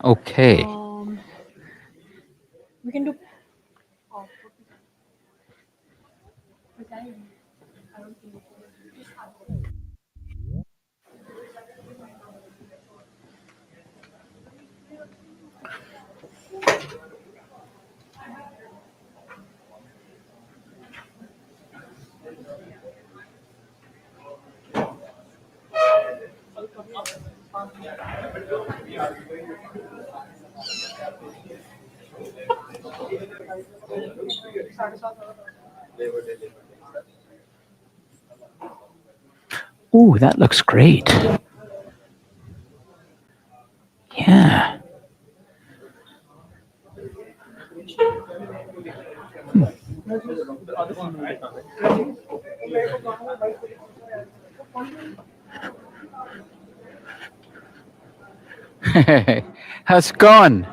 Okay. We can do. Ooh, that looks great. Yeah. How's it going?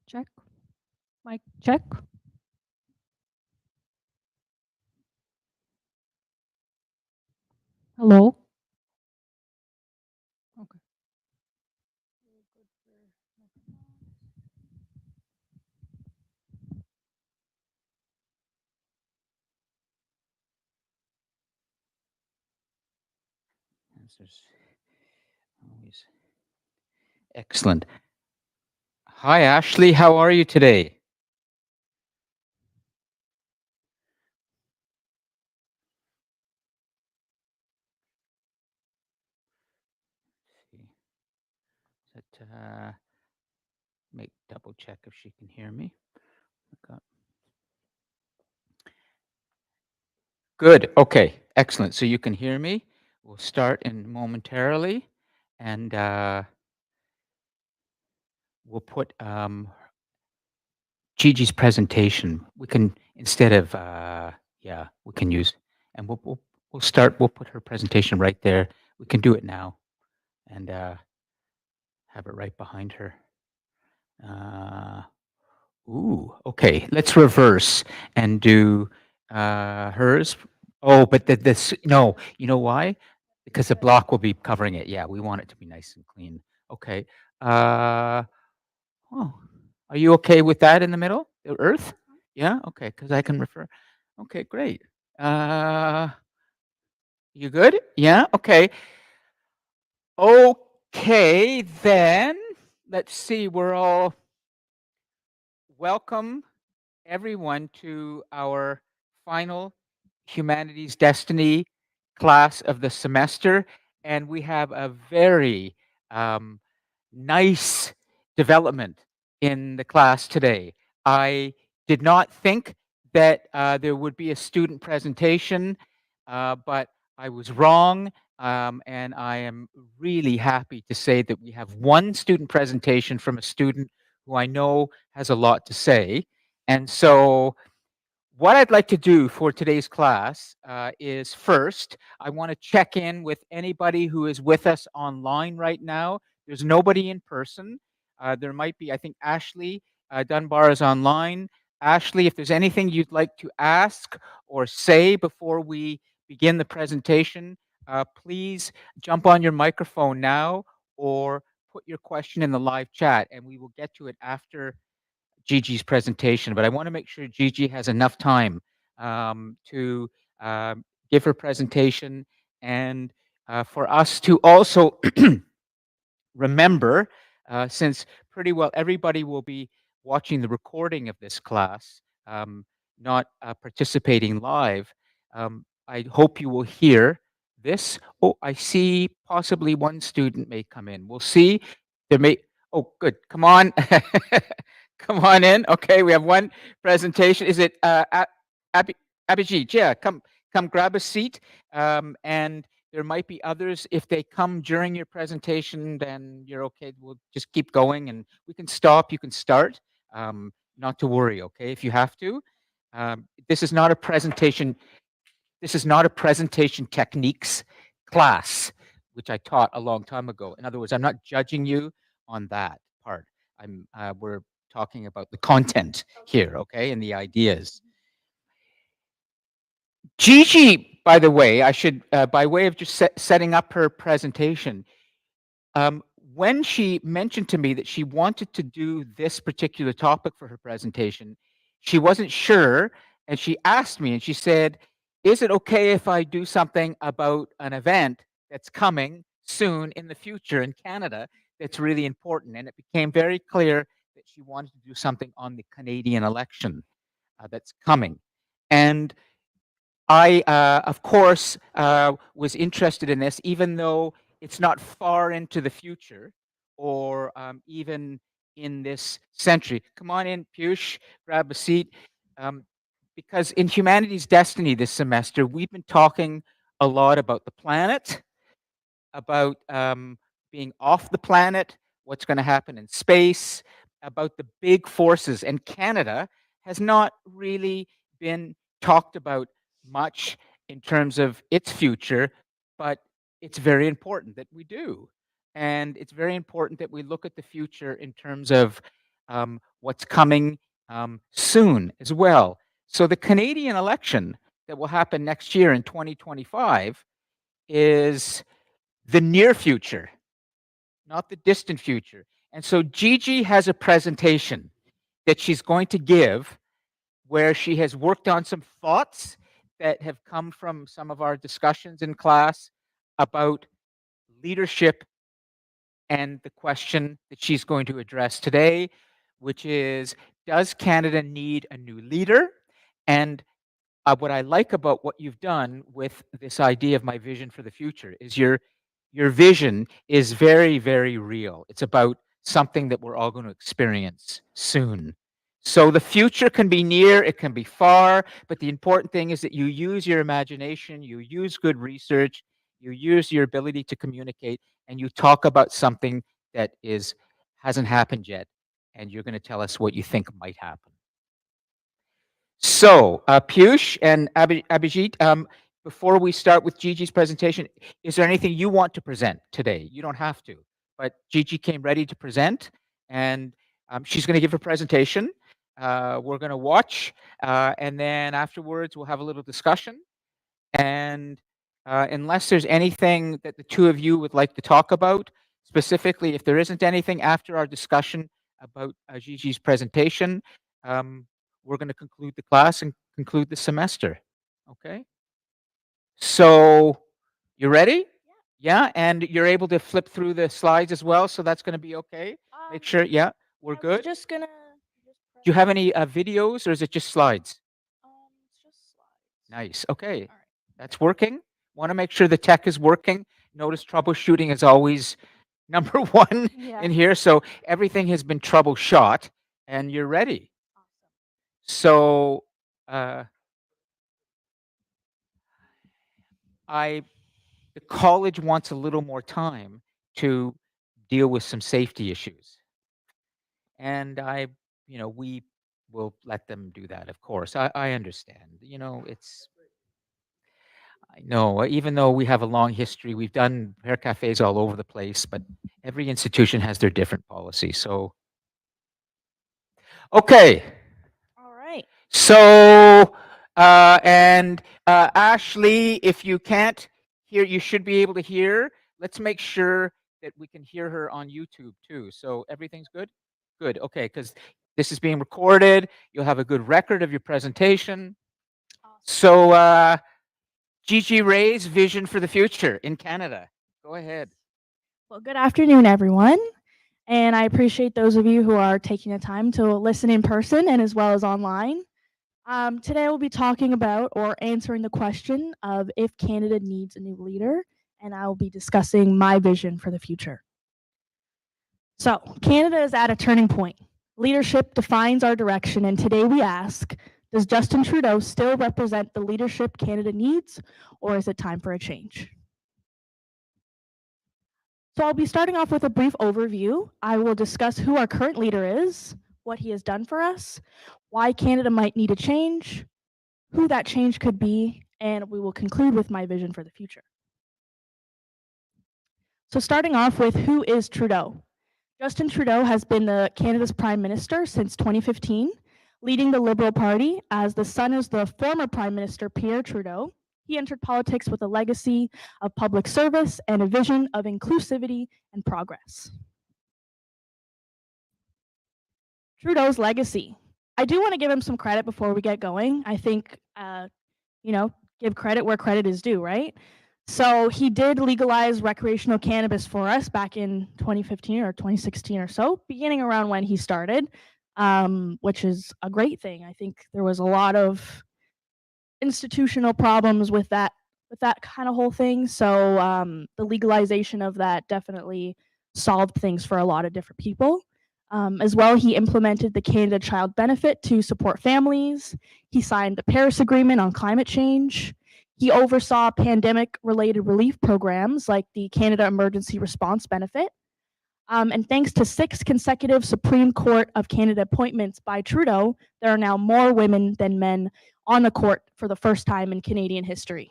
Check. Mic check. Hello. Okay. There's always excellent. Hi, Ashley. How are you today? Make double check if she can hear me. Good. Okay. Excellent. So you can hear me. We'll start in momentarily, and we'll put Gigi's presentation. We can instead of yeah, we can use, and we'll start. We'll put her presentation right there. We can do it now, and have it right behind her. Uh, ooh, okay. Let's reverse and do hers. Oh, but this, no, you know why? Because the block will be covering it. Yeah, we want it to be nice and clean. Okay. Uh, oh, are you okay with that in the middle? The earth? Yeah. Okay. Because I can refer. Okay, great. Uh, you good? Yeah. Okay. Okay, then let's see. We're all welcome everyone to our final Humanities Destiny class of the semester. And we have a very um, nice development in the class today. I did not think that there would be a student presentation, but I was wrong. And I am really happy to say that we have one student presentation from a student who I know has a lot to say. And so what I'd like to do for today's class is first, I want to check in with anybody who is with us online right now. There's nobody in person. There might be, I think Ashley Dunbar is online. Ashley, if there's anything you'd like to ask or say before we begin the presentation, please jump on your microphone now or put your question in the live chat and we will get to it after Gigi's presentation, but I want to make sure Gigi has enough time to give her presentation and for us to also remember, since pretty well everybody will be watching the recording of this class, not participating live, I hope you will hear this. Oh, I see possibly one student may come in. We'll see. There may, oh, good. Come on. Come on in. Okay, we have one presentation. Is it Abhijit? Yeah, come grab a seat. And there might be others. If they come during your presentation, then you're okay. We'll just keep going and we can stop. You can start. Not to worry, okay, if you have to. This is not a presentation. This is not a presentation techniques class, which I taught a long time ago. In other words, I'm not judging you on that part. We're talking about the content here, okay, and the ideas. Gigi, by the way, I should, by way of just setting up her presentation, when she mentioned to me that she wanted to do this particular topic for her presentation, she wasn't sure, and she asked me, and she said, is it okay if I do something about an event that's coming soon in the future in Canada that's really important? And it became very clear that she wanted to do something on the Canadian election that's coming. And I, of course, was interested in this, even though it's not far into the future or even in this century. Come on in, Piyush, grab a seat. Because in Humanities Destiny this semester, we've been talking a lot about the planet, about being off the planet, what's going to happen in space, about the big forces. And Canada has not really been talked about much in terms of its future, but it's very important that we do. And it's very important that we look at the future in terms of what's coming soon as well. So the Canadian election that will happen next year in 2025 is the near future, not the distant future. And so Gigi has a presentation that she's going to give where she has worked on some thoughts that have come from some of our discussions in class about leadership and the question that she's going to address today, which is, does Canada need a new leader? And what I like about what you've done with this idea of my vision for the future is your vision is very, very real. It's about something that we're all going to experience soon. So the future can be near, it can be far, but the important thing is that you use your imagination, you use good research, you use your ability to communicate, and you talk about something that hasn't happened yet, and you're going to tell us what you think might happen. So, Piyush and Abhijit, before we start with Gigi's presentation, is there anything you want to present today? You don't have to, but Gigi came ready to present, and she's going to give her presentation. We're going to watch, and then afterwards we'll have a little discussion. And unless there's anything that the two of you would like to talk about, specifically, if there isn't anything after our discussion about Gigi's presentation, we're going to conclude the class and conclude the semester. Okay? So, you ready? Yeah, and you're able to flip through the slides as well, so that's going to be okay. Make sure, yeah, we're good. Just gonna. Do you have any videos, or is it just slides? It's just slides. Nice. Okay, All right. that's working. Want to make sure the tech is working. Notice troubleshooting is always number one Yeah. in here. So everything has been troubleshot, and you're ready. Awesome. So the college wants a little more time to deal with some safety issues, and we will let them do that. Of course, I understand. I know, even though we have a long history, we've done hair cafes all over the place, but every institution has their different policy. So, okay. All right. So, and Ashley, if you can't hear, you should be able to hear. Let's make sure that we can hear her on YouTube too. So everything's good? Good. Okay, because this is being recorded. You'll have a good record of your presentation. Awesome. So, Gigi Ray's vision for the future in Canada. Go ahead. Well, good afternoon, everyone. And I appreciate those of you who are taking the time to listen in person and as well as online. Today we'll be talking about or answering the question of if Canada needs a new leader, and I will be discussing my vision for the future. So, Canada is at a turning point. Leadership defines our direction, and today we ask, does Justin Trudeau still represent the leadership Canada needs, or is it time for a change? So I'll be starting off with a brief overview. I will discuss who our current leader is, what he has done for us, why Canada might need a change, who that change could be, and we will conclude with my vision for the future. So starting off with who is Trudeau? Justin Trudeau has been Canada's Prime Minister since 2015, leading the Liberal Party as the son of the former Prime Minister Pierre Trudeau. He entered politics with a legacy of public service and a vision of inclusivity and progress. Trudeau's legacy. I do want to give him some credit before we get going. I think, give credit where credit is due, right? So he did legalize recreational cannabis for us back in 2015 or 2016 or so, beginning around when he started, which is a great thing. I think there was a lot of institutional problems with that kind of whole thing. So the legalization of that definitely solved things for a lot of different people. As well, he implemented the Canada Child Benefit to support families. He signed the Paris Agreement on climate change. He oversaw pandemic-related relief programs like the Canada Emergency Response Benefit. And thanks to 6 consecutive Supreme Court of Canada appointments by Trudeau, there are now more women than men on the court for the first time in Canadian history.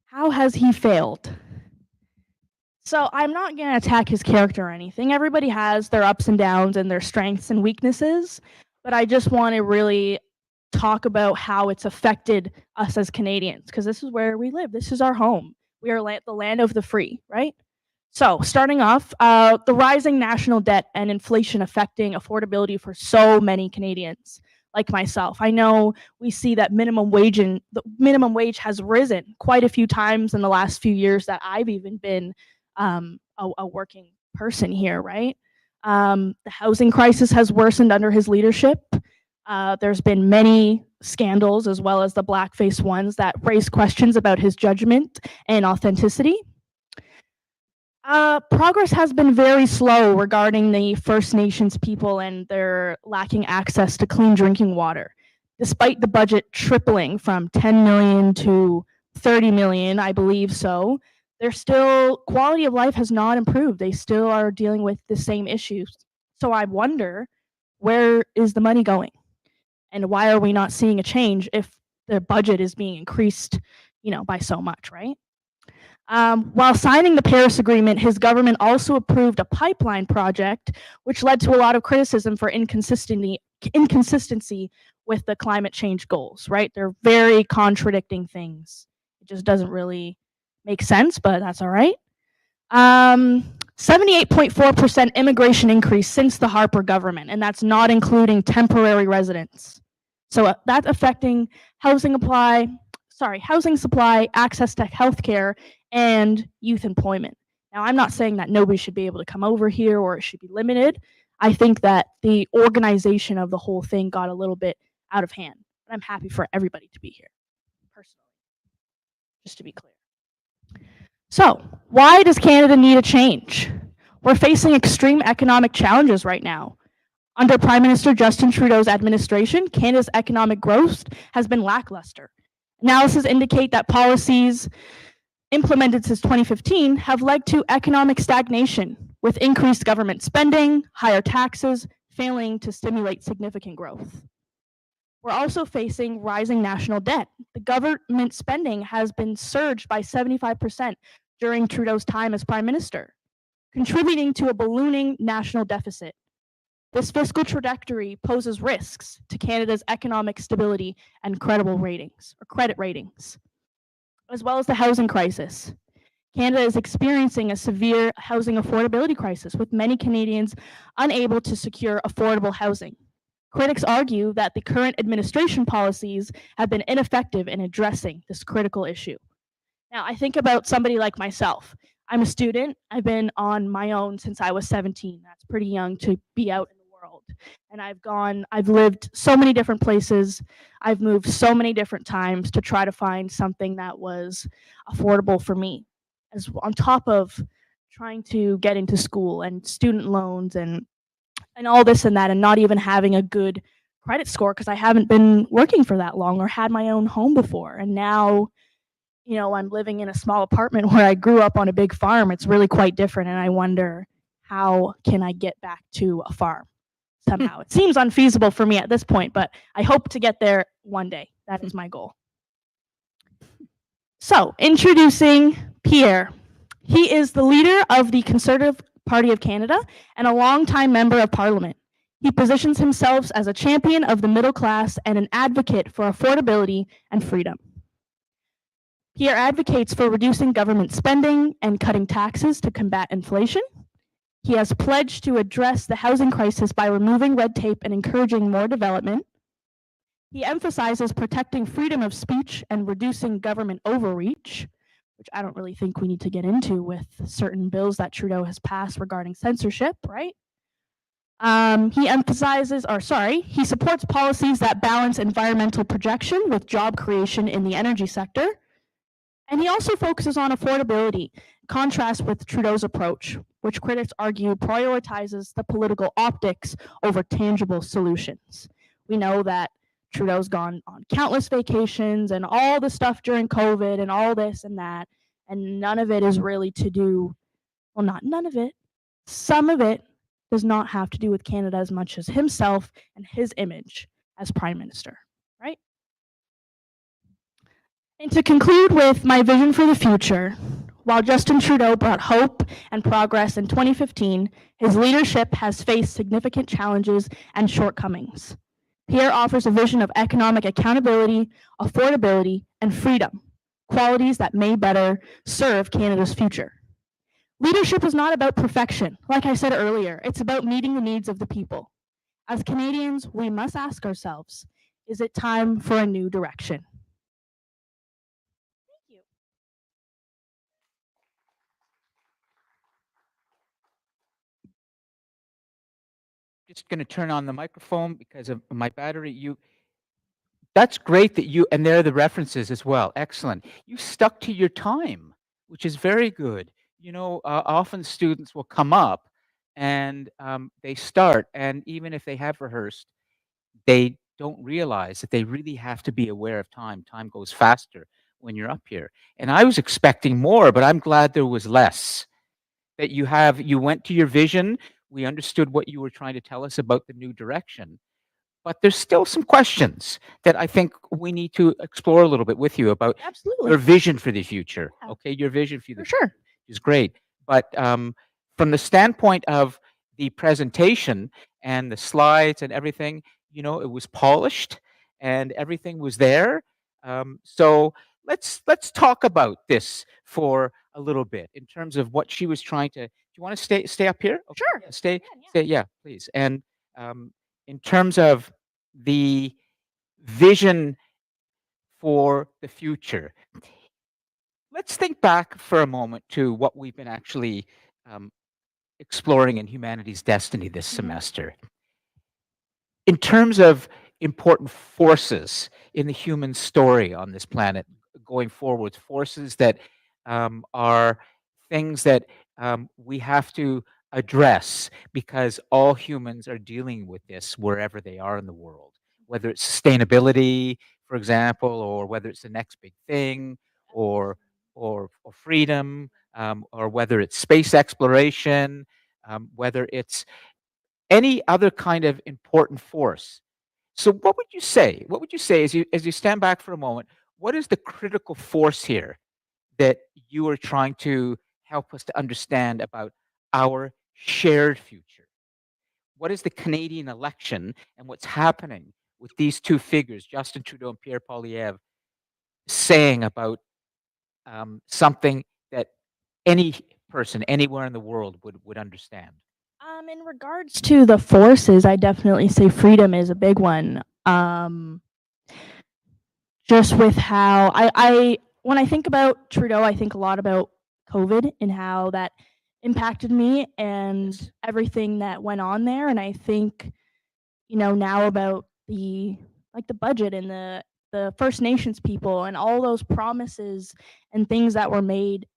How has he failed? So I'm not going to attack his character or anything. Everybody has their ups and downs and their strengths and weaknesses, but I just want to really talk about how it's affected us as Canadians, because this is where we live. This is our home. We are the land of the free, right? So starting off, the rising national debt and inflation affecting affordability for so many Canadians like myself. I know we see that the minimum wage has risen quite a few times in the last few years that I've even been a working person here, right? The housing crisis has worsened under his leadership. There's been many scandals, as well as the blackface ones, that raise questions about his judgment and authenticity. Progress has been very slow regarding the First Nations people and their lacking access to clean drinking water. Despite the budget tripling from 10 million to 30 million, I believe so, their quality of life has not improved. They still are dealing with the same issues. So I wonder, where is the money going? And why are we not seeing a change if the budget is being increased, by so much, right? While signing the Paris Agreement, his government also approved a pipeline project, which led to a lot of criticism for inconsistency with the climate change goals, right? They're very contradicting things. It just doesn't really make sense, but that's all right. 78.4% immigration increase since the Harper government, and that's not including temporary residents. So that's affecting housing supply, access to healthcare, and youth employment. Now, I'm not saying that nobody should be able to come over here or it should be limited. I think that the organization of the whole thing got a little bit out of hand. But I'm happy for everybody to be here, personally, just to be clear. So, why does Canada need a change? We're facing extreme economic challenges right now. Under Prime Minister Justin Trudeau's administration, Canada's economic growth has been lackluster. Analysis indicate that policies implemented since 2015 have led to economic stagnation, with increased government spending, higher taxes, failing to stimulate significant growth. We're also facing rising national debt. The government spending has been surged by 75% during Trudeau's time as Prime Minister, contributing to a ballooning national deficit. This fiscal trajectory poses risks to Canada's economic stability and credit ratings, as well as the housing crisis. Canada is experiencing a severe housing affordability crisis, with many Canadians unable to secure affordable housing. Critics argue that the current administration policies have been ineffective in addressing this critical issue. Now, I think about somebody like myself. I'm a student. I've been on my own since I was 17. That's pretty young to be out in the world. And I've lived so many different places. I've moved so many different times to try to find something that was affordable for me, as on top of trying to get into school and student loans and all this and that, and not even having a good credit score because I haven't been working for that long or had my own home before. And now, you know, I'm living in a small apartment where I grew up on a big farm. It's really quite different. And I wonder, how can I get back to a farm somehow? It seems unfeasible for me at this point, but I hope to get there one day. That is my goal. So, introducing Pierre. He is the leader of the Conservative Party of Canada and a longtime member of Parliament. He positions himself as a champion of the middle class and an advocate for affordability and freedom. Pierre advocates for reducing government spending and cutting taxes to combat inflation. He has pledged to address the housing crisis by removing red tape and encouraging more development. He emphasizes protecting freedom of speech and reducing government overreach, which I don't really think we need to get into with certain bills that Trudeau has passed regarding censorship, right? He supports policies that balance environmental protection with job creation in the energy sector. And he also focuses on affordability, contrast with Trudeau's approach, which critics argue prioritizes the political optics over tangible solutions. We know that Trudeau's gone on countless vacations and all the stuff during COVID and all this and that, and none of it is really to do, well, not none of it, some of it does not have to do with Canada as much as himself and his image as Prime Minister, right? And to conclude with my vision for the future, while Justin Trudeau brought hope and progress in 2015, his leadership has faced significant challenges and shortcomings. Pierre offers a vision of economic accountability, affordability, and freedom, qualities that may better serve Canada's future. Leadership is not about perfection. Like I said earlier, it's about meeting the needs of the people. As Canadians, we must ask ourselves, is it time for a new direction? Thank you. Just going to turn on the microphone because of my battery. That's great that and there are the references as well. Excellent. You stuck to your time, which is very good. You know, often students will come up and they start, and even if they have rehearsed, they don't realize that they really have to be aware of time. Time goes faster when you're up here. And I was expecting more, but I'm glad there was less. That you went to your vision. We understood what you were trying to tell us about the new direction. but there's still some questions that I think we need to explore a little bit with you about Absolutely. your vision for the future. Yeah. Okay, your vision for the For sure. is great. But from the standpoint of the presentation and the slides and everything, it was polished and everything was there. So let's talk about this for a little bit in terms of what she was trying to. Do you want to stay up here? Okay, Sure. yeah, stay Yeah. stay. Yeah, please. And in terms of the vision for the future, let's think back for a moment to what we've been actually um, exploring in Humanity's Destiny this Mhm. semester. In terms of important forces in the human story on this planet going forward, forces that are things that we have to address because all humans are dealing with this wherever they are in the world, whether it's sustainability, for example, or whether it's the next big thing, or or freedom, or whether it's space exploration, whether it's any other kind of important force. So what would you say? What would you say as you stand back for a moment? What is the critical force here that you are trying to help us to understand about our shared future? What is the Canadian election and what's happening with these two figures, Justin Trudeau and Pierre Poilievre, saying about something that any person anywhere in the world would understand? In regards to the forces, I definitely say freedom is a big one. Just with how I when I think about Trudeau, I think a lot about COVID and how that impacted me and Yes. everything that went on there. And I think, now about the budget and the First Nations people and all those promises and things that were made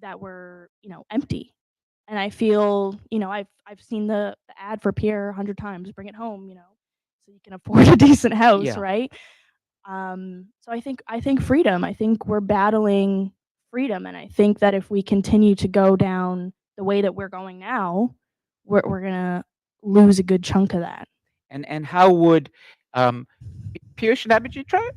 that were, empty. And I feel, I've seen the ad for Pierre 100 times, bring it home, so you can afford a decent house, Yeah. right? So I think freedom. I think we're battling freedom, and I think that if we continue to go down the way that we're going now, we're gonna lose a good chunk of that. And how would Piyush Nabaji try it?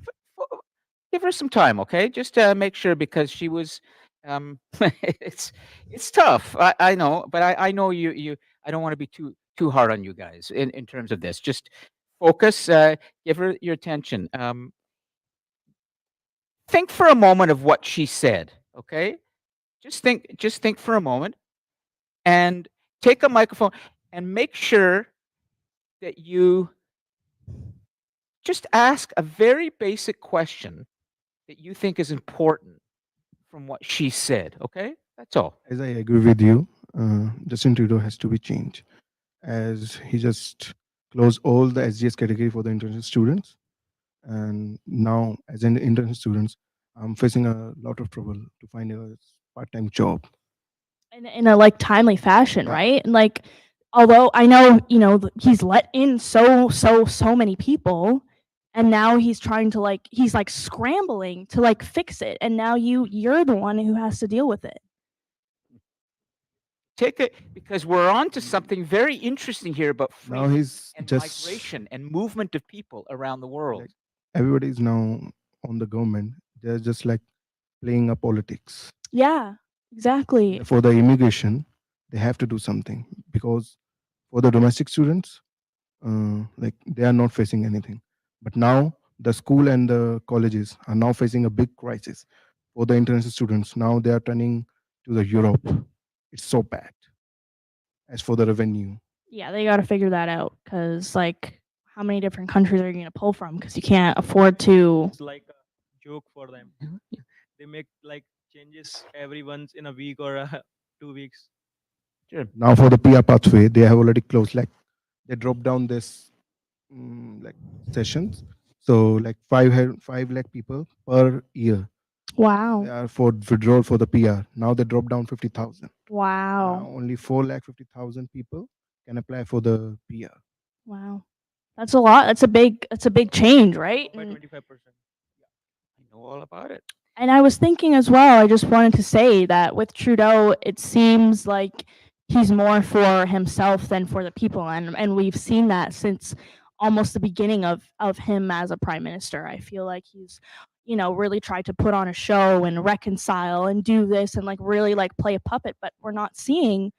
Give her some time, okay? Just to make sure because she was. It's tough. I know, but I know you. I don't want to be too hard on you guys in terms of this. Just focus. Give her your attention. Think for a moment of what she said, okay? Just think for a moment and take a microphone and make sure that you just ask a very basic question that you think is important from what she said, okay? That's all. As I agree with you, Justin Trudeau has to be changed, as he just closed all the SGS category for the international students. And now, as an international students, I'm facing a lot of trouble to find a part-time job. In a timely fashion, Yeah. right? And although I know he's let in so many people, and now he's trying to he's scrambling to fix it, and now you're the one who has to deal with it. Take it because we're on to something very interesting here about Now freedom he's and just migration and movement of people around the world. like everybody is now on the government. They're just like playing up politics. Yeah, exactly. For the immigration, they have to do something because for the domestic students, like they are not facing anything. But now the school and the colleges are now facing a big crisis for the international students. Now they are turning to the Europe. It's so bad. As for the revenue, Yeah, they got to figure that out because how many different countries are you going to pull from? Because you can't afford to. It's like a joke for them. Yeah. They make like changes every once in a week or 2 weeks. Sure. now for the PR pathway, they have already closed. Like they dropped down this like sessions. So like 5 lakh people per year. Wow. They are for withdrawal for the PR. Now they dropped down 50,000. Now Wow. only 4,50,000 people can apply for the PR. Wow. That's a lot. That's a big change, right? By And 25%. I know all about it. And I was thinking as well, I just wanted to say that with Trudeau, it seems like he's more for himself than for the people. And we've seen that since almost the beginning of him as a prime minister. I feel like he's, you know, really tried to put on a show and reconcile and do this and like really like play a puppet, but we're not seeing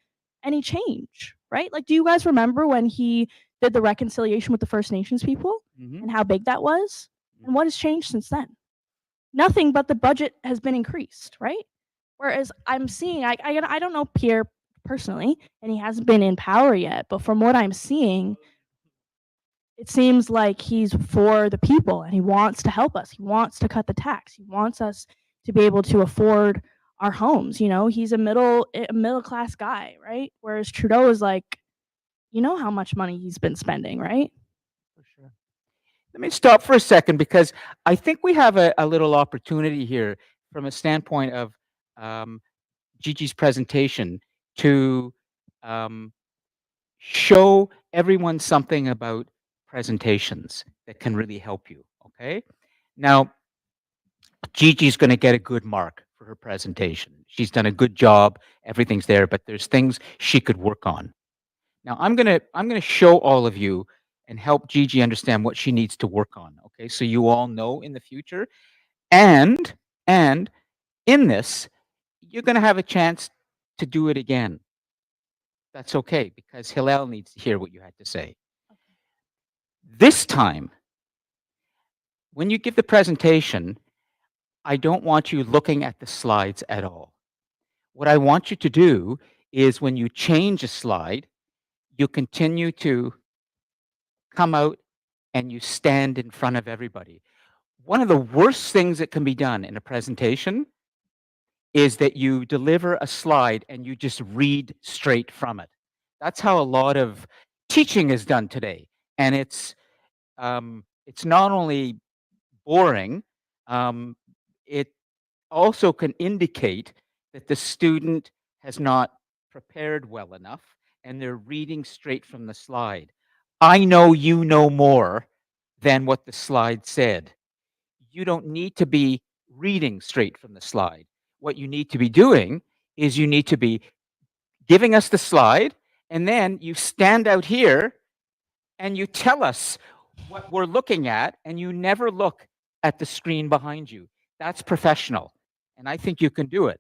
any change, right? Like, do you guys remember when he did the reconciliation with the First Nations people Mhm. and how big that was? And what has changed since then? Nothing, but the budget has been increased, right? Whereas I'm seeing, I don't know Pierre personally, and he hasn't been in power yet, but from what I'm seeing, it seems like he's for the people and he wants to help us. He wants to cut the tax. He wants us to be able to afford our homes. You know, he's a middle class guy, right? Whereas Trudeau is like, you know how much money he's been spending, right? For sure. Let me stop for a second because I think we have a little opportunity here from a standpoint of Gigi's presentation to show everyone something about presentations that can really help you. Okay. Now, Gigi's going to get a good mark for her presentation. She's done a good job. Everything's there, but there's things she could work on. Now, I'm gonna show all of you and help Gigi understand what she needs to work on. Okay, so you all know in the future, and in this, you're gonna have a chance to do it again. That's okay because Hillel needs to hear what you had to say. This time, when you give the presentation, I don't want you looking at the slides at all. What I want you to do is when you change a slide, you continue to come out and you stand in front of everybody. One of the worst things that can be done in a presentation is that you deliver a slide and you just read straight from it. That's how a lot of teaching is done today, and it's not only boring, it also can indicate that the student has not prepared well enough and they're reading straight from the slide. I know you know more than what the slide said. You don't need to be reading straight from the slide. What you need to be doing is you need to be giving us the slide, and then you stand out here and you tell us what we're looking at, and you never look at the screen behind you. That's professional, and I think you can do it.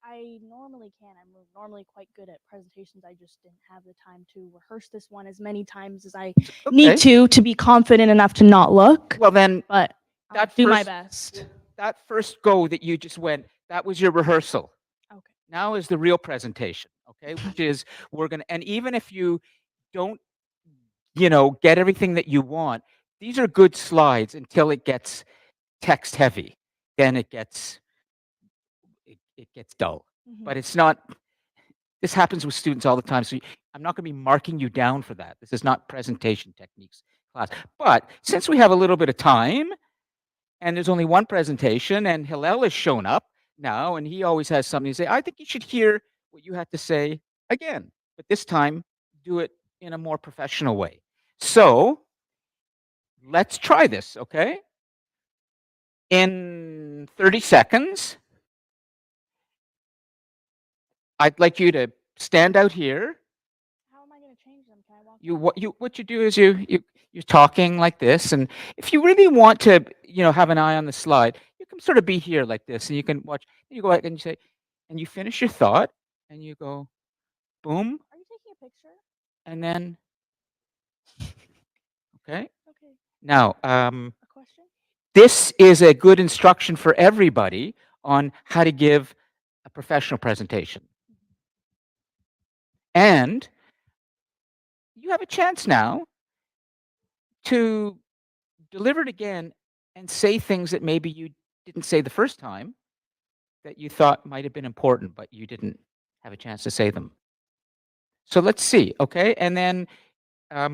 I normally can. I'm normally quite good at presentations. I just didn't have the time to rehearse this one as many times as I need Okay. to be confident enough to not look. Well, then But I'll that do my first best. that first go that you just went, that was your rehearsal. Okay. Now is the real presentation, okay? Which is we're gonna, and even if you don't, get everything that you want, these are good slides until it gets text heavy. Then it gets dull. But it's not. This happens with students all the time. So I'm not going to be marking you down for that. This is not presentation techniques class. But since we have a little bit of time, and there's only one presentation, and Hillel has shown up now, and he always has something to say. I think you should hear what you had to say again, but this time do it in a more professional way. So let's try this, okay? In 30 seconds, I'd like you to stand out here. How am I going to change them? Can I walk? What you do is you're talking like this, and if you really want to, have an eye on the slide, you can sort of be here like this, and you can watch. You go back and you say, and you finish your thought, and you go, boom, Are you taking a picture? and then, okay. Okay. Now, A question? this is a good instruction for everybody on how to give a professional presentation, and you have a chance now to deliver it again and say things that maybe you didn't say the first time that you thought might have been important, but you didn't have a chance to say them. So let's see, okay? And then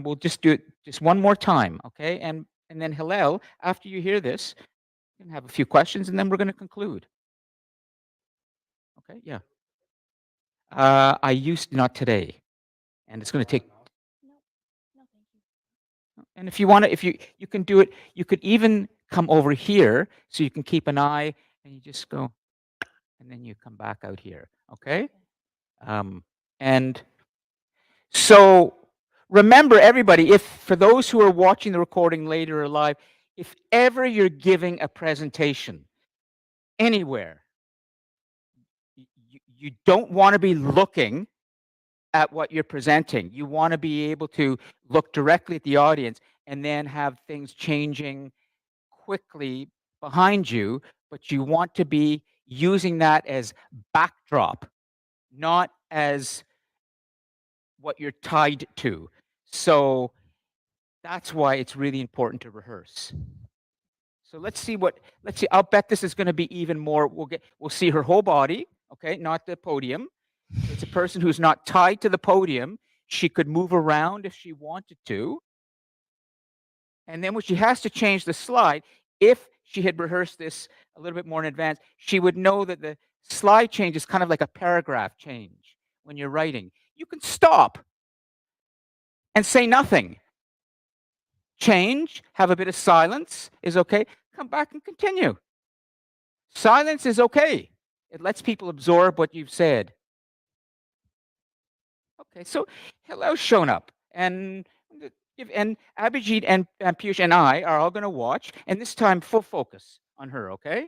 we'll just do it just one more time, okay? And then Hillel, after you hear this, you can have a few questions, and then we're going to conclude. Okay, yeah. I used not today, and it's going to take. No, no, thank you. And if you want to, if you can do it, you could even come over here so you can keep an eye, and you just go, and then you come back out here, okay? And so remember, everybody, if for those who are watching the recording later or live, if ever you're giving a presentation anywhere, you don't want to be looking at what you're presenting. You want to be able to look directly at the audience and then have things changing quickly behind you, but you want to be using that as backdrop, not as what you're tied to. So that's why it's really important to rehearse. So let's see. I'll bet this is going to be even more. We'll see her whole body, okay, not the podium. So it's a person who's not tied to the podium. She could move around if she wanted to. And then when she has to change the slide, if she had rehearsed this a little bit more in advance, she would know that the slide change is kind of like a paragraph change when you're writing. You can stop and say nothing. Change, have a bit of silence is okay. Come back and continue. Silence is okay. It lets people absorb what you've said. Okay, so hello, shown up. And Abhijit and Piyush and I are all going to watch, and this time full focus on her, okay?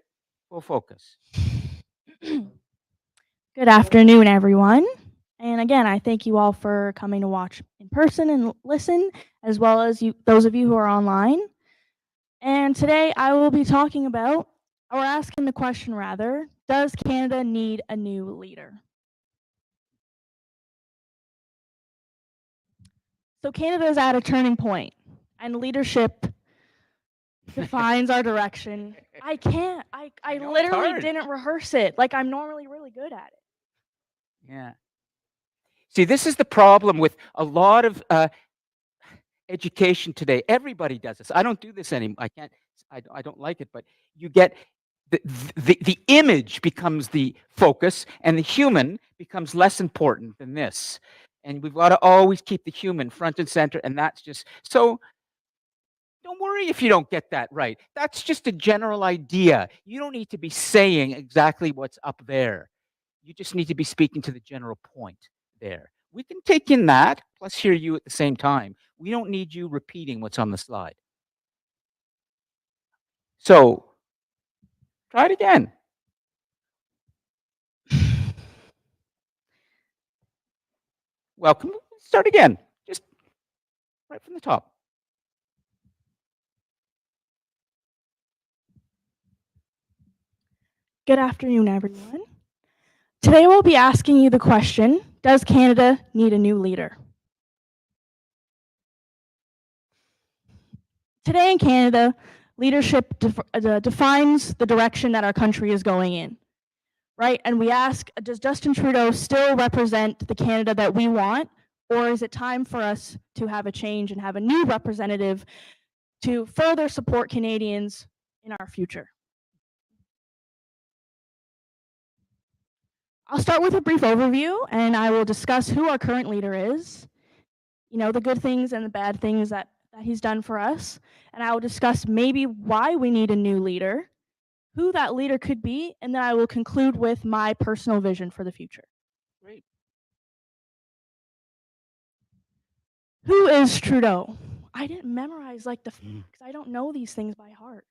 Full focus. Good afternoon, everyone. And again, I thank you all for coming to watch in person and listen, as well as those of you who are online. And today I will be talking about, or asking the question rather, does Canada need a new leader? So Canada is at a turning point, and leadership defines our direction. I can't. I know, it's literally hard. didn't rehearse it. Like, I'm normally really good at it. Yeah. See, this is the problem with a lot of education today. Everybody does this. I don't do this anymore. I can't. I don't like it. But you get the image becomes the focus, and the human becomes less important than this. And we've got to always keep the human front and center. And that's just so. Don't worry if you don't get that right. That's just a general idea. You don't need to be saying exactly what's up there. You just need to be speaking to the general point there. We can take in that, plus hear you at the same time. We don't need you repeating what's on the slide. So, try it again. Welcome. Start again. Just right from the top. Good afternoon, everyone. Today we'll be asking you the question, does Canada need a new leader? Today in Canada, leadership defines the direction that our country is going in, right? And we ask, does Justin Trudeau still represent the Canada that we want, or is it time for us to have a change and have a new representative to further support Canadians in our future? I'll start with a brief overview, and I will discuss who our current leader is, you know, the good things and the bad things that he's done for us, and I will discuss maybe why we need a new leader, who that leader could be, and then I will conclude with my personal vision for the future. Great. Who is Trudeau? I didn't memorize like the facts. I don't know these things by heart.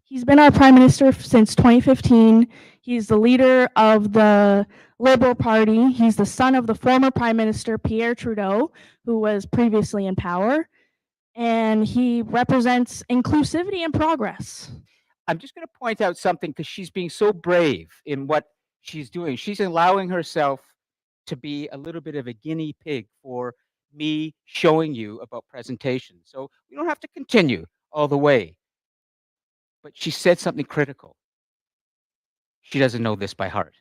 He's been our prime minister since 2015. He's the leader of the Liberal Party. He's the son of the former prime minister, Pierre Trudeau, who was previously in power. And he represents inclusivity and progress. I'm just going to point out something because she's being so brave in what she's doing. She's allowing herself to be a little bit of a guinea pig for me showing you about presentation. So we don't have to continue all the way. But she said something critical. She doesn't know this by heart.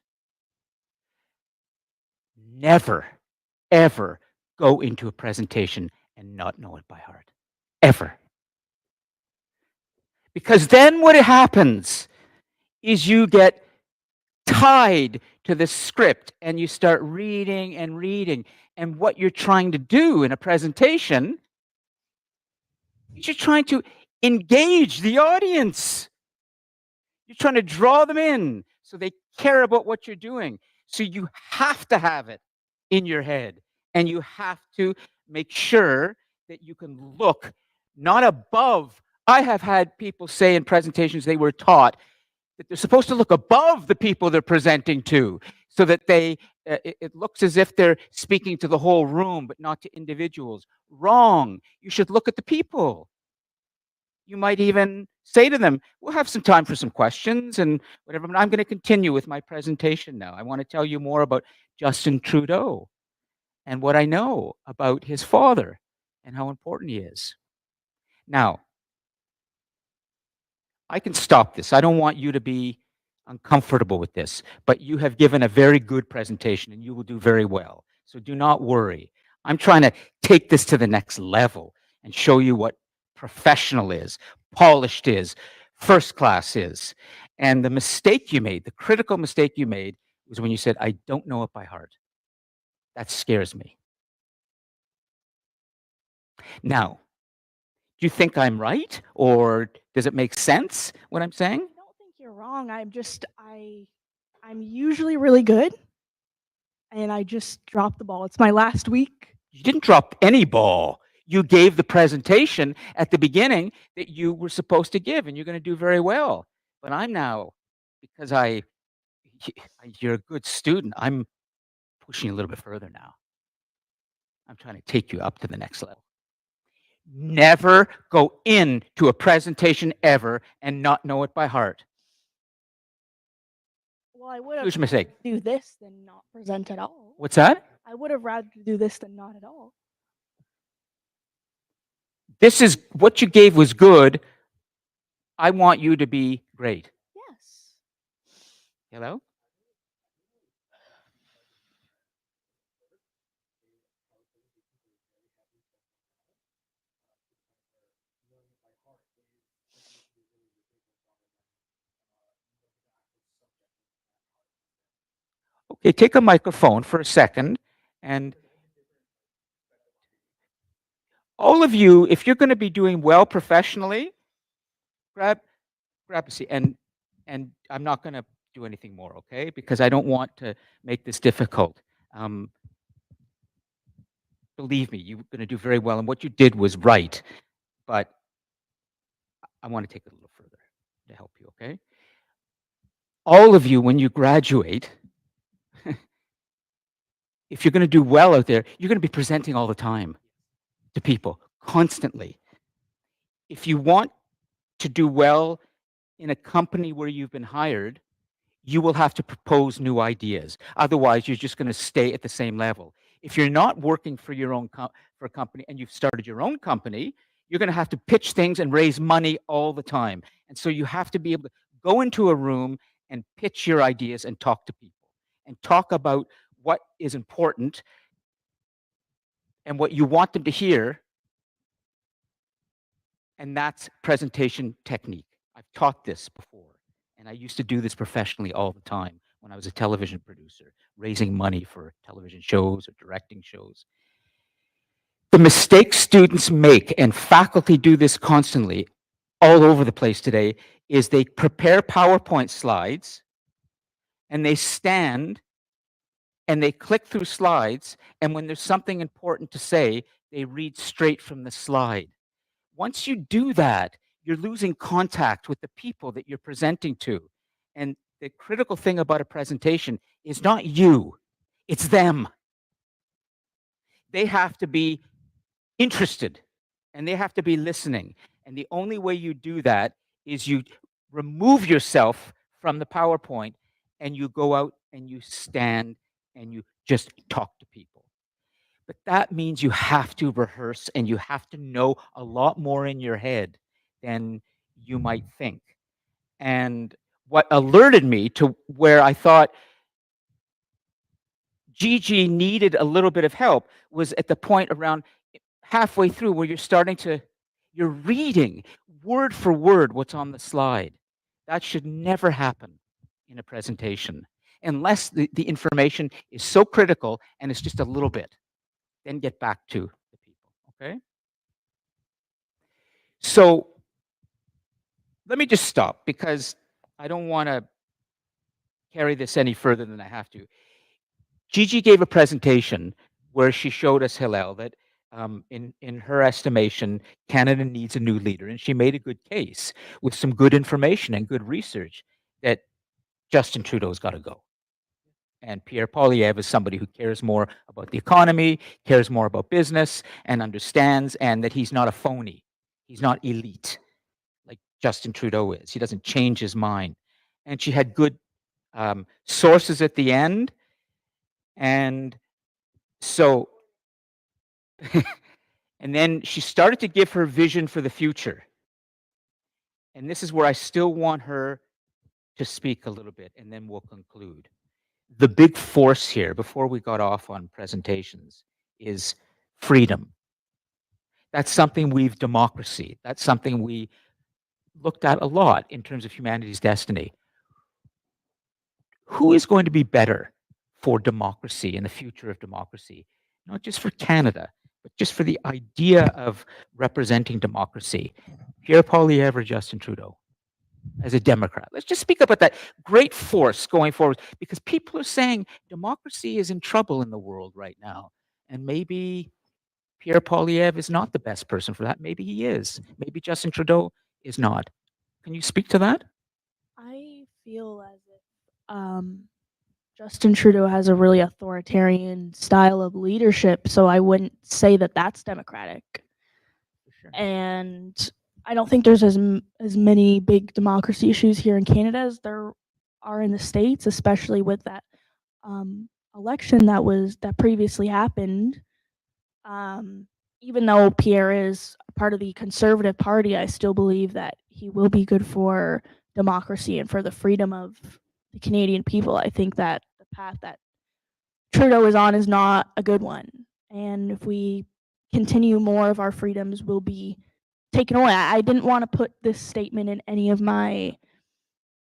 Never, ever go into a presentation and not know it by heart. Ever. Because then what happens is you get tied to the script and you start reading and reading. And what you're trying to do in a presentation is you're trying to engage the audience. You're trying to draw them in so they care about what you're doing. So you have to have it in your head and you have to make sure that you can look not above. I have had people say in presentations they were taught that they're supposed to look above the people they're presenting to so that it looks as if they're speaking to the whole room but not to individuals. Wrong. You should look at the people. You might even say to them, we'll have some time for some questions and whatever, but I'm going to continue with my presentation now. I want to tell you more about Justin Trudeau and what I know about his father and how important he is. Now, I can stop this. I don't want you to be uncomfortable with this, but you have given a very good presentation and you will do very well. So do not worry. I'm trying to take this to the next level and show you what professional is, polished is, first class is. And the mistake you made, the critical mistake you made, was when you said, I don't know it by heart. That scares me. Now, do you think I'm right? Or does it make sense what I'm saying? I don't think you're wrong. I'm usually really good, and I just dropped the ball. It's my last week. You didn't drop any ball. You gave the presentation at the beginning that you were supposed to give, and you're going to do very well. But I'm now, because you're a good student, I'm pushing you a little bit further now. I'm trying to take you up to the next level. Never go into a presentation ever and not know it by heart. Well, I would have Huge mistake. do this than not present at all. What's that? I would have rather do this than not at all. This is what you gave was good. I want you to be great. Yes. Hello? Okay, take a microphone for a second, and all of you, if you're going to be doing well professionally, grab a seat. And I'm not going to do anything more, okay? Because I don't want to make this difficult. Believe me, you're going to do very well, and what you did was right. But I want to take it a little further to help you, okay? All of you, when you graduate, if you're going to do well out there, you're going to be presenting all the time to people, constantly. If you want to do well in a company where you've been hired, you will have to propose new ideas. Otherwise, you're just going to stay at the same level. If you're not working for your own for a company and you've started your own company, you're going to have to pitch things and raise money all the time. And so you have to be able to go into a room and pitch your ideas and talk to people and talk about what is important and what you want them to hear. And that's presentation technique. I've taught this before, and I used to do this professionally all the time when I was a television producer, raising money for television shows or directing shows. The mistake students make, and faculty do this constantly all over the place today, is they prepare PowerPoint slides and they stand and they click through slides, and when there's something important to say, they read straight from the slide. Once you do that, you're losing contact with the people that you're presenting to. And the critical thing about a presentation is not you, it's them. They have to be interested and they have to be listening. And the only way you do that is you remove yourself from the PowerPoint and you go out and you stand and you just talk to people. But that means you have to rehearse and you have to know a lot more in your head than you might think. And what alerted me to where I thought Gigi needed a little bit of help was at the point around halfway through where you're reading word for word what's on the slide. That should never happen in a presentation unless the information is so critical and it's just a little bit. Then get back to the people, okay? So let me just stop because I don't want to carry this any further than I have to. Gigi gave a presentation where she showed us, Hillel, that in her estimation, Canada needs a new leader, and she made a good case with some good information and good research that Justin Trudeau's got to go. And Pierre Poilievre is somebody who cares more about the economy, cares more about business, and understands, and that he's not a phony. He's not elite like Justin Trudeau is. He doesn't change his mind. And she had good sources at the end. And so, and then she started to give her vision for the future. And this is where I still want her to speak a little bit, and then we'll conclude. The big force here, before we got off on presentations, is freedom. That's something democracy. That's something we looked at a lot in terms of humanity's destiny. Who is going to be better for democracy and the future of democracy? Not just for Canada, but just for the idea of representing democracy. Pierre Poilievre or Justin Trudeau as a Democrat. Let's just speak about that great force going forward, because people are saying democracy is in trouble in the world right now. And maybe Pierre Poilievre is not the best person for that. Maybe he is. Maybe Justin Trudeau is not. Can you speak to that? I feel as if Justin Trudeau has a really authoritarian style of leadership, so I wouldn't say that that's democratic. For sure. And I don't think there's as many big democracy issues here in Canada as there are in the States, especially with that election that previously happened. Even though Pierre is part of the Conservative Party, I still believe that he will be good for democracy and for the freedom of the Canadian people. I think that the path that Trudeau is on is not a good one. And if we continue, more of our freedoms will be taken away. I didn't want to put this statement in any of my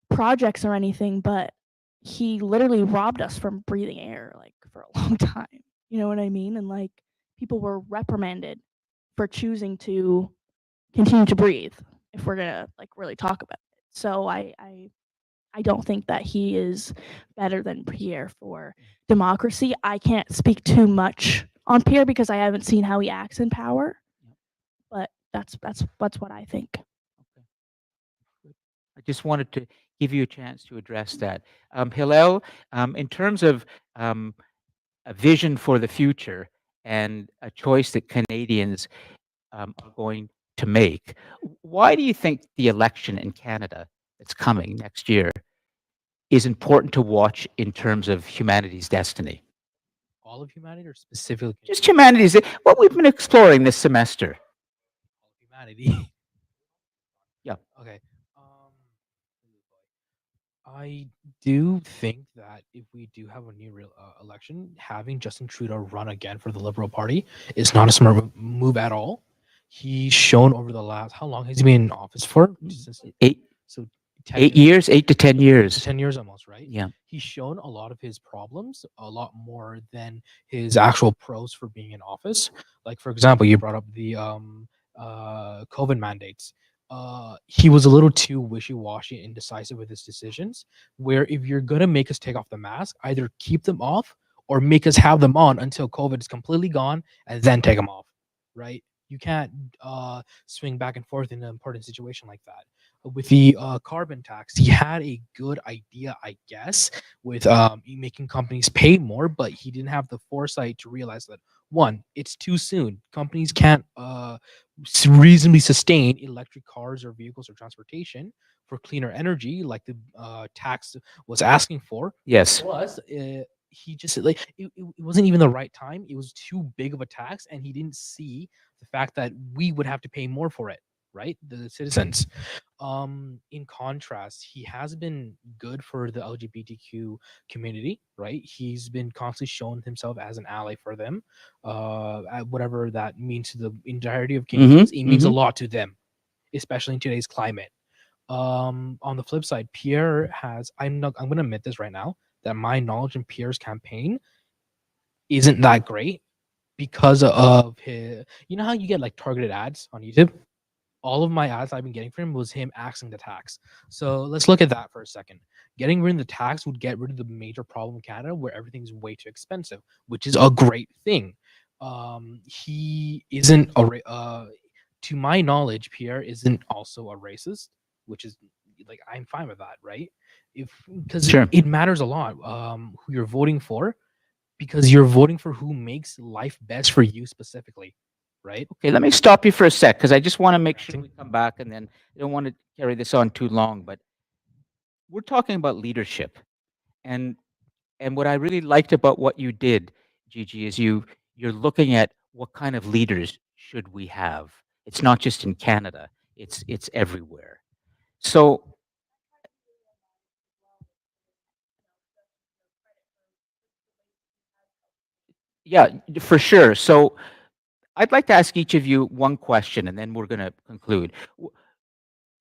projects or anything, but he literally robbed us from breathing air like for a long time. You know what I mean? And like people were reprimanded for choosing to continue to breathe, if we're gonna like really talk about it. So I don't think that he is better than Pierre for democracy. I can't speak too much on Pierre because I haven't seen how he acts in power, but that's what I think. I just wanted to give you a chance to address that. Hillel, in terms of a vision for the future and a choice that Canadians are going to make, why do you think the election in Canada that's coming next year is important to watch in terms of humanity's destiny? All of humanity, or specifically Just humanity's, what we've been exploring this semester. all of humanity? Yeah. Okay. I do think that if we do have a new election, having Justin Trudeau run again for the Liberal Party is not a smart move at all. He's shown over the last, how long has he been in office for? Since 8 10 years, 8 to 10 years. 10 years almost, right? Yeah. He's shown a lot of his problems, a lot more than his actual pros for being in office. Like, for example, you brought up the COVID mandates. He was a little too wishy-washy and indecisive with his decisions, where if you're going to make us take off the mask, either keep them off or make us have them on until COVID is completely gone and then take them off, right? You can't swing back and forth in an important situation like that. With the carbon tax, he had a good idea, I guess, with making companies pay more, but he didn't have the foresight to realize that, one, it's too soon. Companies can't reasonably sustain electric cars or vehicles or transportation for cleaner energy like the tax was asking for. Yes. Plus, he just like it wasn't even the right time. It was too big of a tax, and he didn't see the fact that we would have to pay more for it, right? The citizens. In contrast, he has been good for the LGBTQ community, right? He's been constantly showing himself as an ally for them. Whatever that means to the entirety of Canadians, it means a lot to them, especially in today's climate. On the flip side, Pierre has, I'm gonna admit this right now, that my knowledge in Pierre's campaign isn't that great because of his, you know how you get like targeted ads on YouTube? All of my ads I've been getting from him was him axing the tax. So let's look at that for a second. Getting rid of the tax would get rid of the major problem in Canada where everything's way too expensive, which is a great thing. he isn't to my knowledge, Pierre isn't also a racist, which is like I'm fine with that, right? If because Sure. it matters a lot who you're voting for, because you're voting for who makes life best for you specifically, right? Okay, let me stop you for a sec because I just want to make sure Interacting. we come back, and then I don't want to carry this on too long. But we're talking about leadership, and what I really liked about what you did, Gigi, is you're looking at what kind of leaders should we have. It's not just in Canada; it's everywhere. So yeah, for sure. So I'd like to ask each of you one question, and then we're going to conclude.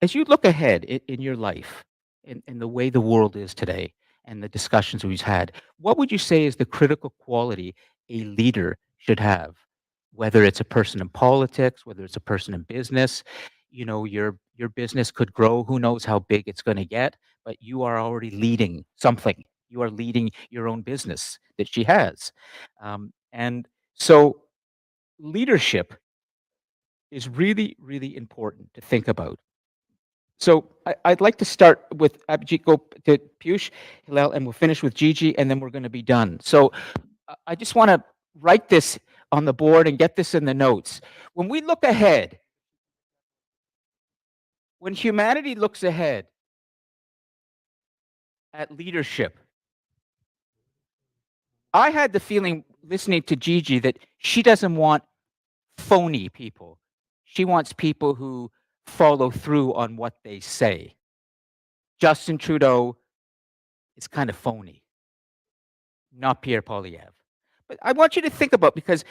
As you look ahead in your life, in the way the world is today, and the discussions we've had, what would you say is the critical quality a leader should have? Whether it's a person in politics, whether it's a person in business, your business could grow. Who knows how big it's going to get? But you are already leading something. You are leading your own business that she has, and so leadership is really, really important to think about. So I'd like to start with Abhijit, go to Piyush, Hillel, and we'll finish with Gigi, and then we're going to be done. So I just want to write this on the board and get this in the notes. When we look ahead, when humanity looks ahead at leadership, I had the feeling listening to Gigi that she doesn't want phony people. She wants people who follow through on what they say. Justin Trudeau is kind of phony, not Pierre Poilievre. But I want you to think about, because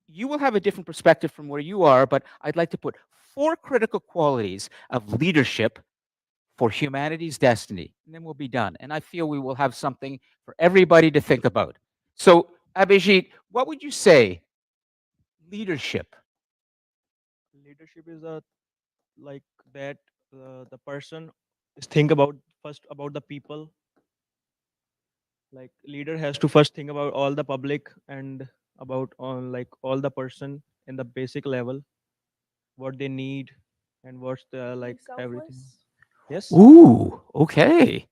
you will have a different perspective from where you are, but I'd like to put 4 critical qualities of leadership for humanity's destiny, and then we'll be done. And I feel we will have something for everybody to think about. So, Abhijit, what would you say leadership? Leadership is a like that the person is think about first about the people. Like leader has to first think about all the public and about on like all the person in the basic level, what they need and what's the like everything. Yes. Ooh, okay.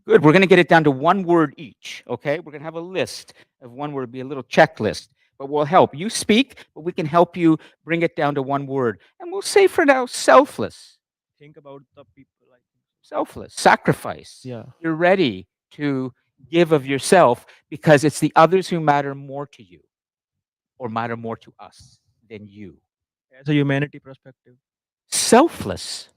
Good. We're going to get it down to one word each. Okay. We're going to have a list of one word, be a little checklist, but we'll help you speak, but we can help you bring it down to one word. And we'll say for now, selfless, Think about the people. Like selfless, sacrifice. yeah. You're ready to give of yourself because it's the others who matter more to you or matter more to us than you. As a humanity perspective. Selfless.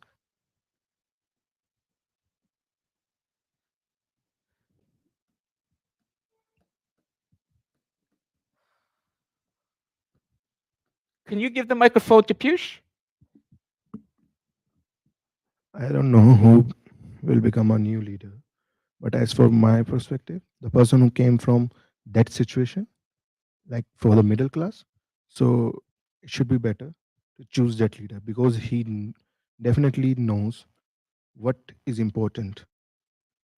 Can you give the microphone to Piyush? I don't know who will become a new leader, but as for my perspective, the person who came from that situation, like for the middle class, so it should be better to choose that leader because he definitely knows what is important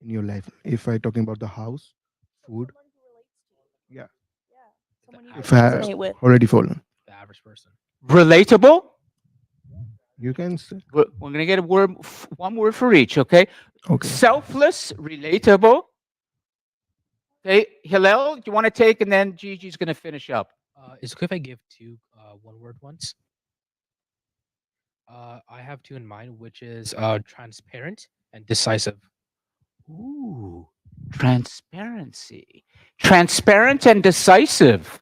in your life. If I talking about the house, food, yeah, Someone you The if can I average resonate with. already fallen, The average person. Relatable? you can say We're going to get a word, one word for each, okay? okay. Selfless, relatable. Okay, Hillel, do you want to take, and then Gigi's going to finish up. Is it okay if I give two one-word ones? I have two in mind, which is transparent and decisive. Ooh, transparency. Transparent and decisive.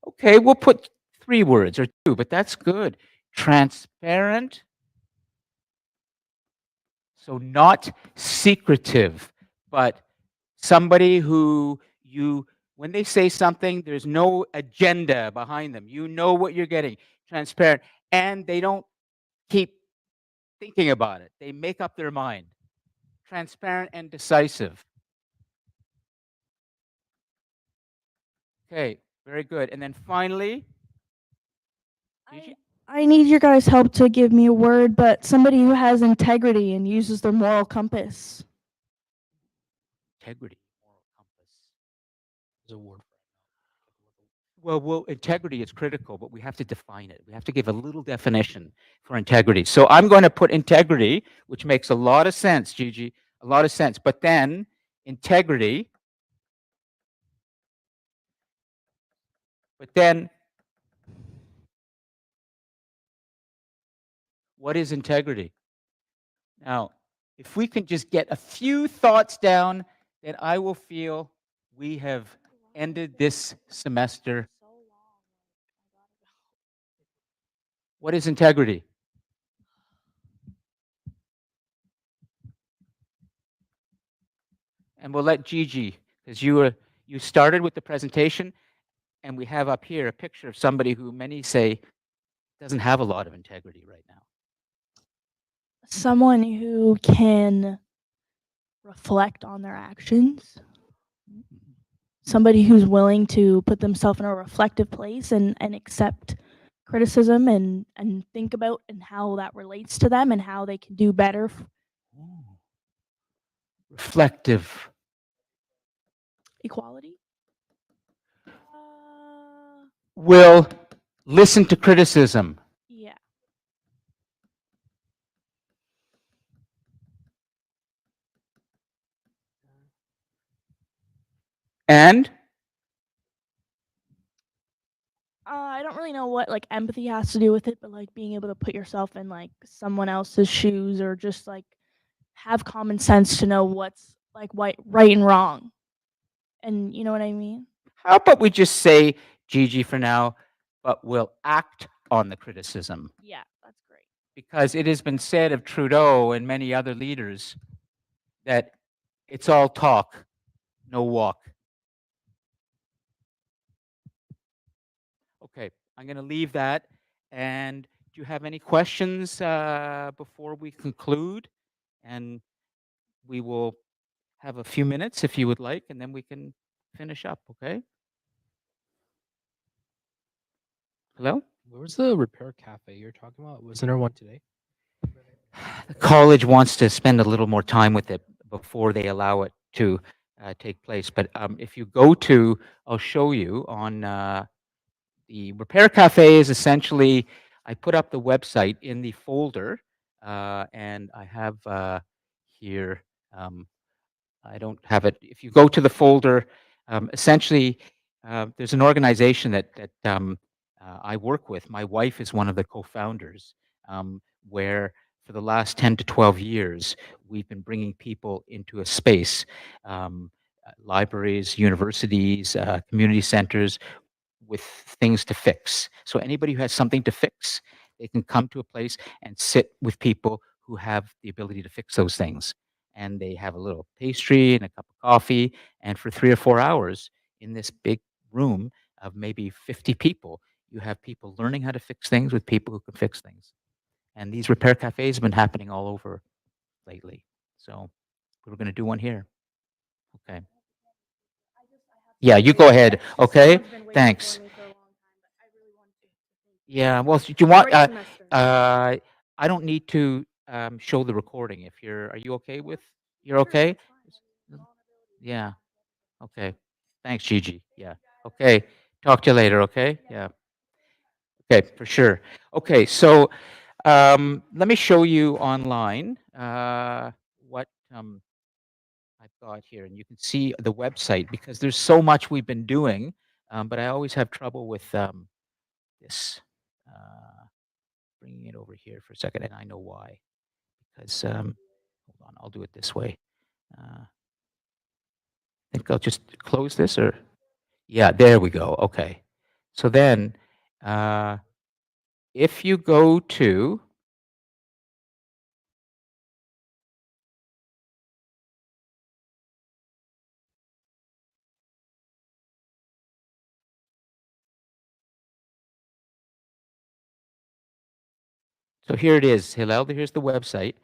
Okay, we'll put 3 words or 2, but that's good. Transparent. So not secretive, but somebody who when they say something, there's no agenda behind them. You know what you're getting. Transparent. And they don't keep thinking about it. They make up their mind. Transparent and decisive. Okay, very good. And then finally, Gigi? I need your guys' help to give me a word, but somebody who has integrity and uses their moral compass. Integrity, moral compass. Is a word for Well, integrity is critical, but we have to define it. We have to give a little definition for integrity. So I'm going to put integrity, which makes a lot of sense, Gigi, a lot of sense. But then integrity, but then what is integrity? Now, if we can just get a few thoughts down, then I will feel we have ended this semester. What is integrity? And we'll let Gigi, because you started with the presentation, and we have up here a picture of somebody who many say doesn't have a lot of integrity right now. Someone who can reflect on their actions. Somebody who's willing to put themselves in a reflective place and accept criticism and think about and how that relates to them and how they can do better. Reflective. Equality. Will listen to criticism. Yeah. And I don't really know what like empathy has to do with it, but like being able to put yourself in like someone else's shoes or just like have common sense to know what's like right and wrong. And you know what I mean? how about we just say Gigi for now, but we'll act on the criticism? Yeah, that's great. Because it has been said of Trudeau and many other leaders that it's all talk, no walk. Okay, I'm going to leave that. And do you have any questions before we conclude? And we will have a few minutes if you would like, and then we can finish up, okay? Hello? Where's the repair cafe you're talking about? Wasn't there one today? The college wants to spend a little more time with it before they allow it to take place. But if you go to, I'll show you on the repair cafe is essentially, I put up the website in the folder, and I have here, I don't have it. If you go to the folder, essentially, there's an organization that I work with. My wife is one of the co-founders, where for the last 10 to 12 years, we've been bringing people into a space, libraries, universities, community centers, with things to fix. So anybody who has something to fix, they can come to a place and sit with people who have the ability to fix those things. And they have a little pastry and a cup of coffee. And for 3 or 4 hours in this big room of maybe 50 people, you have people learning how to fix things with people who can fix things. And these repair cafes have been happening all over lately. So we're going to do one here. Okay. Yeah, you go ahead. Okay. Thanks. Yeah, well, do you want, I don't need to show the recording if are you okay with, you're okay? Yeah, okay. Thanks, Gigi. Yeah, okay. Talk to you later, okay? Yeah. Okay, for sure. Okay, so let me show you online what I've got here, and you can see the website because there's so much we've been doing, but I always have trouble with this. Bringing it over here for a second, and I know why. Because hold on, I'll do it this way. I think I'll just close this, or yeah, there we go. Okay, so then if you go to so here it is, Hillel. Here's the website,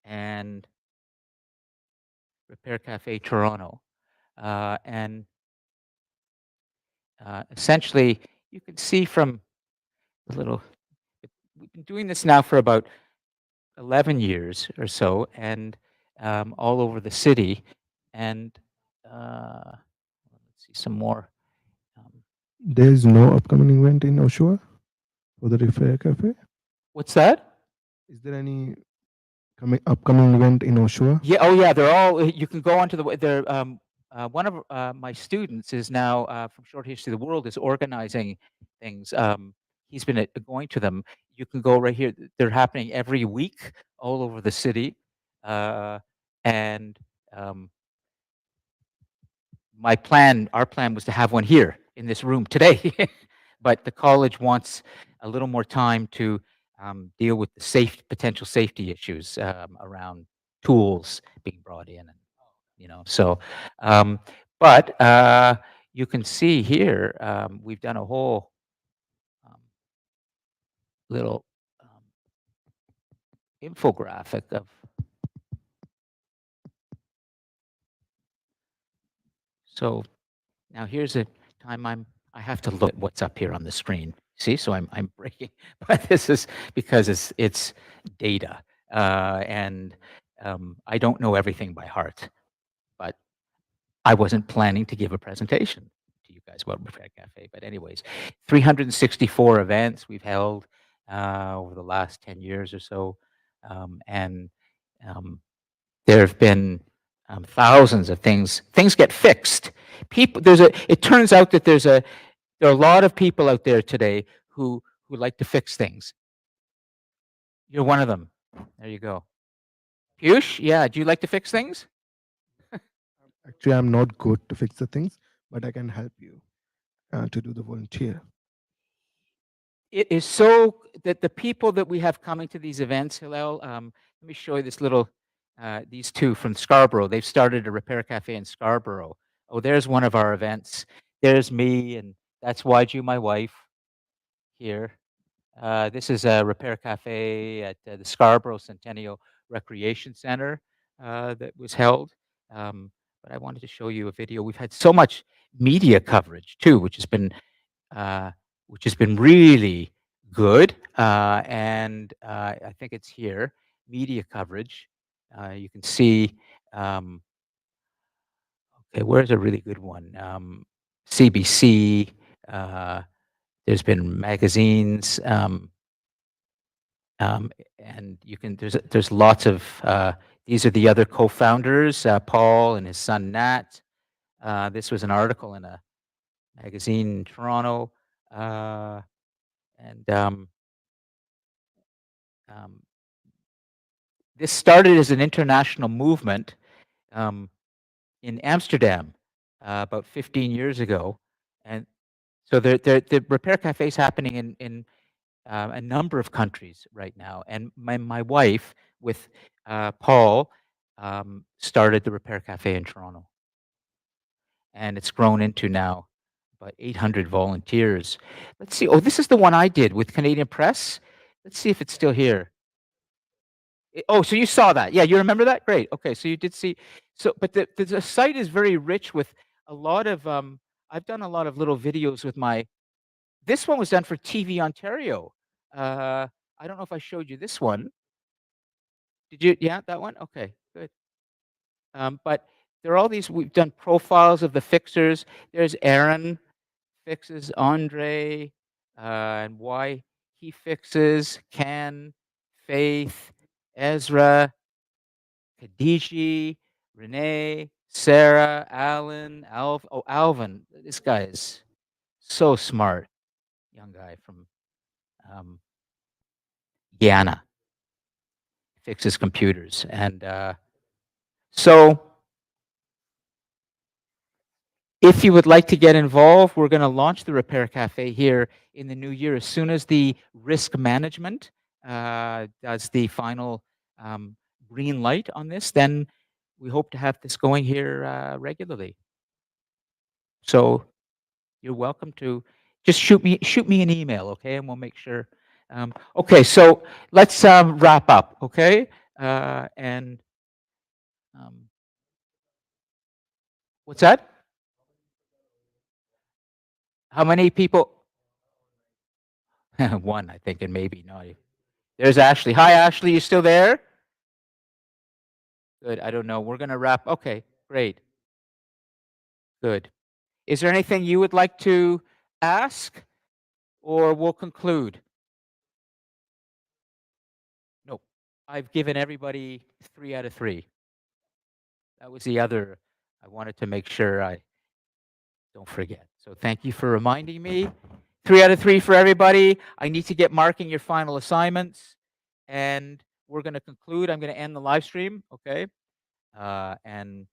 and Repair Cafe Toronto, and essentially you can see from the little. We've been doing this now for about 11 years or so, and all over the city. And let's see some more. There is no upcoming event in Oshawa for the Repair Cafe. What's that? Is there any upcoming event in Oshawa? Yeah. Oh, yeah. They're all. You can go onto the. They're one of my students is now from Short History of the World is organizing things. He's been going to them. You can go right here. They're happening every week all over the city, and um, our plan was to have one here in this room today, but the college wants a little more time to deal with the potential safety issues around tools being brought in, and so. Um, but you can see here we've done a whole little infographic of. So now here's a time I have to look at what's up here on the screen. See, so I'm breaking, but this is because it's data, and I don't know everything by heart, but I wasn't planning to give a presentation to you guys about Repair Cafe. But anyways, 364 events we've held over the last 10 years or so, and there have been thousands of things. Things get fixed. It turns out that there are a lot of people out there today who like to fix things. You're one of them. There you go. Piyush, yeah, do you like to fix things? Actually, I'm not good to fix the things, but I can help you to do the volunteer. It is so that the people that we have coming to these events, Hillel, let me show you these two from Scarborough. They've started a repair cafe in Scarborough. Oh, there's one of our events. There's me, and that's Waiju, my wife, here. This is a repair cafe at the Scarborough Centennial Recreation Center that was held. But I wanted to show you a video. We've had so much media coverage too, uh, which has been really good. And I think it's here, media coverage. You can see. Okay, where's a really good one? CBC. Uh, there's been magazines. And there's lots of these are the other co-founders, Paul and his son Nat. This was an article in a magazine in Toronto, and this started as an international movement in Amsterdam about 15 years ago, and so the repair cafes happening in a number of countries right now. And my wife with Paul started the Repair Cafe in Toronto, and it's grown into now about 800 volunteers. Let's see. Oh, this is the one I did with Canadian Press. Let's see if it's still here. Oh, so you saw that? Yeah, you remember that? Great. Okay, so you did see. So, but the site is very rich with a lot of. I've done a lot of little videos with my. This one was done for TV Ontario. I don't know if I showed you this one. Did you? Yeah, that one? Okay, good. But there are all these, we've done profiles of the fixers. There's Aaron fixes, Andre, and why he fixes, Ken, Faith, Ezra, Khadiji, Renee, Sarah, Alan, Alvin. This guy is so smart. Young guy from Guyana. Fixes computers. And so if you would like to get involved, we're going to launch the Repair Cafe here in the new year as soon as the risk management does the final green light on this. Then we hope to have this going here regularly. So you're welcome to just shoot me an email, okay, and we'll make sure. Okay, so let's wrap up, okay, and what's that? How many people? One, I think, and maybe not. There's Ashley. Hi, Ashley. You still there? Good. I don't know. We're going to wrap. Okay, great. Good. Is there anything you would like to ask, or we'll conclude? Nope. I've given everybody 3 out of 3. That was the other. I wanted to make sure I don't forget. So thank you for reminding me. 3 out of 3 for everybody. I need to get marking your final assignments, and we're going to conclude. I'm going to end the live stream, okay? And